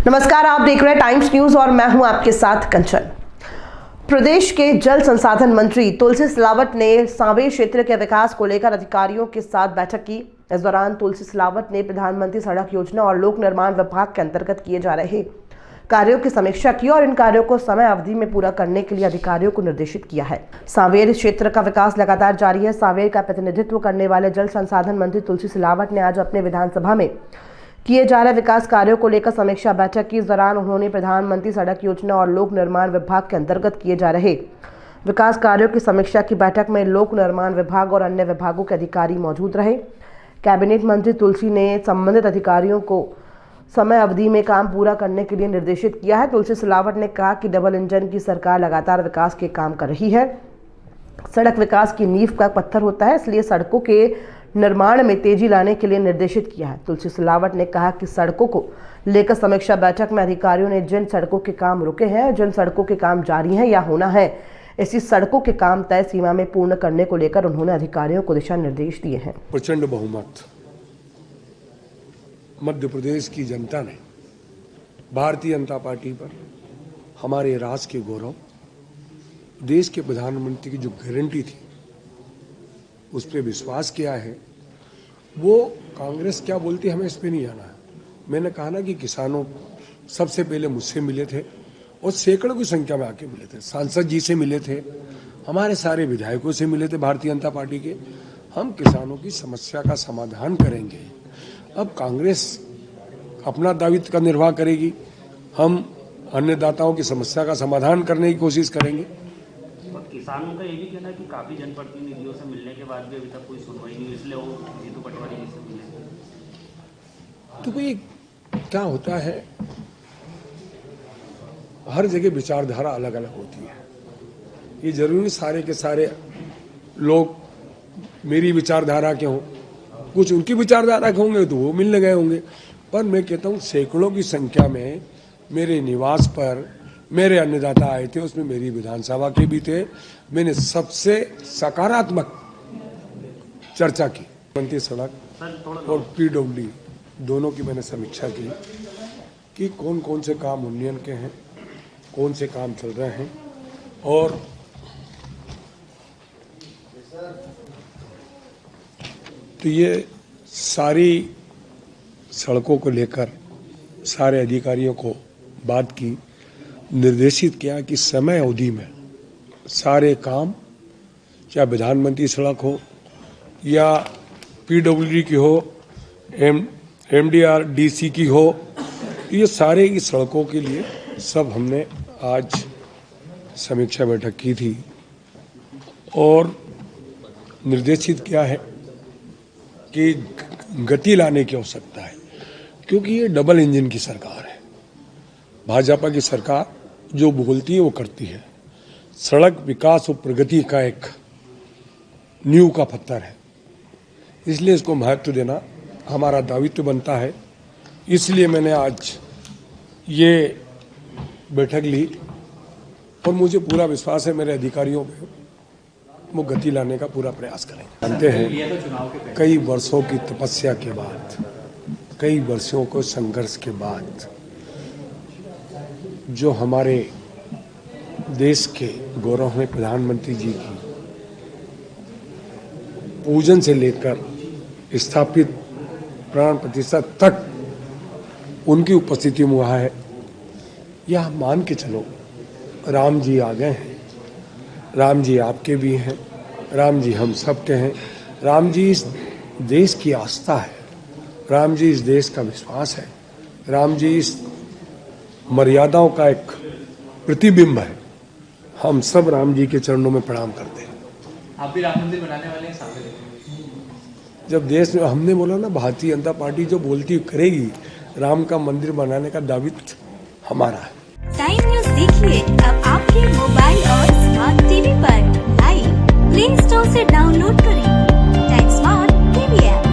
नमस्कार, आप देख रहे हैं टाइम्स न्यूज और मैं हूं आपके साथ कंचन। प्रदेश के जल संसाधन मंत्री तुलसी सिलावट ने सांवेर क्षेत्र के विकास को लेकर अधिकारियों के साथ बैठक की। इस दौरान तुलसी सिलावट ने प्रधानमंत्री सड़क योजना और लोक निर्माण विभाग के अंतर्गत किए जा रहे कार्यों की समीक्षा की और इन कार्यों को समय अवधि में पूरा करने के लिए अधिकारियों को निर्देशित किया है। सांवेर क्षेत्र का विकास लगातार जारी है। सांवेर का प्रतिनिधित्व करने वाले जल संसाधन मंत्री तुलसी सिलावट ने आज अपने विधानसभा में किए जा रहे विकास कार्यों को लेकर समीक्षा बैठक की। इस दौरान उन्होंने प्रधानमंत्री सड़क योजना और लोक निर्माण विभाग के अंतर्गत किए जा रहे विकास कार्यों की समीक्षा की बैठक में लोक निर्माण विभाग और अन्य विभागों के अधिकारी मौजूद रहे। कैबिनेट मंत्री तुलसी ने संबंधित अधिकारियों को समय अवधि में काम पूरा करने के लिए निर्देशित किया है। तुलसी सिलावट ने कहा कि डबल इंजन की सरकार लगातार विकास के काम कर रही है। सड़क विकास की नींव का पत्थर होता है, इसलिए सड़कों के निर्माण में तेजी लाने के लिए निर्देशित किया है। तुलसी सिलावट ने कहा कि सड़कों को लेकर समीक्षा बैठक में अधिकारियों ने जिन सड़कों के काम रुके हैं, जिन सड़कों के काम जारी हैं या होना है, ऐसी सड़कों के काम तय सीमा में पूर्ण करने को लेकर उन्होंने अधिकारियों को दिशा निर्देश दिए हैं। प्रचंड बहुमत मध्य प्रदेश की जनता ने भारतीय जनता पार्टी पर, हमारे राष्ट्र के गौरव, देश के प्रधानमंत्री की जो गारंटी थी उस पर विश्वास किया है। वो कांग्रेस क्या बोलती है हमें इस पे नहीं आना है। मैंने कहा ना कि किसानों सबसे पहले मुझसे मिले थे और सैकड़ों की संख्या में आके मिले थे। सांसद जी से मिले थे, हमारे सारे विधायकों से मिले थे भारतीय जनता पार्टी के। हम किसानों की समस्या का समाधान करेंगे। अब कांग्रेस अपना दायित्व का निर्वाह करेगी, हम अन्नदाताओं की समस्या का समाधान करने की कोशिश करेंगे। किसानों का ये भी कहना है कि काफी जनप्रतिनिधियों से मिलने के बाद भी अभी तक कोई सुनवाई नहीं, इसलिए वो जीतू पटवारी जी से मिले। तो कोई क्या होता है, हर जगह विचारधारा अलग अलग होती है। ये जरूरी सारे के सारे लोग मेरी विचारधारा के हों, कुछ उनकी विचारधारा के होंगे तो वो मिलने गए होंगे। पर मैं कहता हूँ सैकड़ों की संख्या में मेरे निवास पर मेरे अन्नदाता आए थे, उसमें मेरी विधानसभा के भी थे। मैंने सबसे सकारात्मक चर्चा की। मंत्री सड़क और पीडब्ल्यू दोनों की मैंने समीक्षा की कि कौन कौन से काम उन्नयन के हैं, कौन से काम चल रहे हैं। और तो ये सारी सड़कों को लेकर सारे अधिकारियों को बात की, निर्देशित किया कि समय अवधि में सारे काम, चाहे प्रधानमंत्री सड़क हो या पीडब्ल्यूडी की हो, एमडीआरडीसी की हो, ये सारे की सड़कों के लिए सब हमने आज समीक्षा बैठक की थी और निर्देशित किया है कि गति लाने की आवश्यकता है, क्योंकि ये डबल इंजन की सरकार है। भाजपा की सरकार जो बोलती है वो करती है। सड़क विकास और प्रगति का एक नींव का पत्थर है, इसलिए इसको महत्व देना हमारा दायित्व बनता है। इसलिए मैंने आज ये बैठक ली और मुझे पूरा विश्वास है मेरे अधिकारियों पे, वो गति लाने का पूरा प्रयास करेंगे। जानते हैं कई वर्षों की तपस्या के बाद, कई वर्षों को संघर्ष के बाद जो हमारे देश के गौरव में प्रधानमंत्री जी की पूजन से लेकर स्थापित प्राण प्रतिष्ठा तक उनकी उपस्थिति में हुआ है, यह मान के चलो राम जी आ गए हैं। राम जी आपके भी हैं, राम जी हम सबके हैं। राम जी इस देश की आस्था है, राम जी इस देश का विश्वास है, राम जी इस मर्यादाओं का एक प्रतिबिंब है। हम सब राम जी के चरणों में प्रणाम करते हैं। आप भी राम मंदिर बनाने वाले हैं सामने? जब देश में हमने बोला ना, भारतीय जनता पार्टी जो बोलती करेगी, राम का मंदिर बनाने का दायित्व हमारा है। टाइम न्यूज देखिए अब आपके मोबाइल और स्मार्ट टीवी पर। लाइव प्ले स्टोर से डाउनलोड करें टाइम स्मार्ट टीवी ऐप।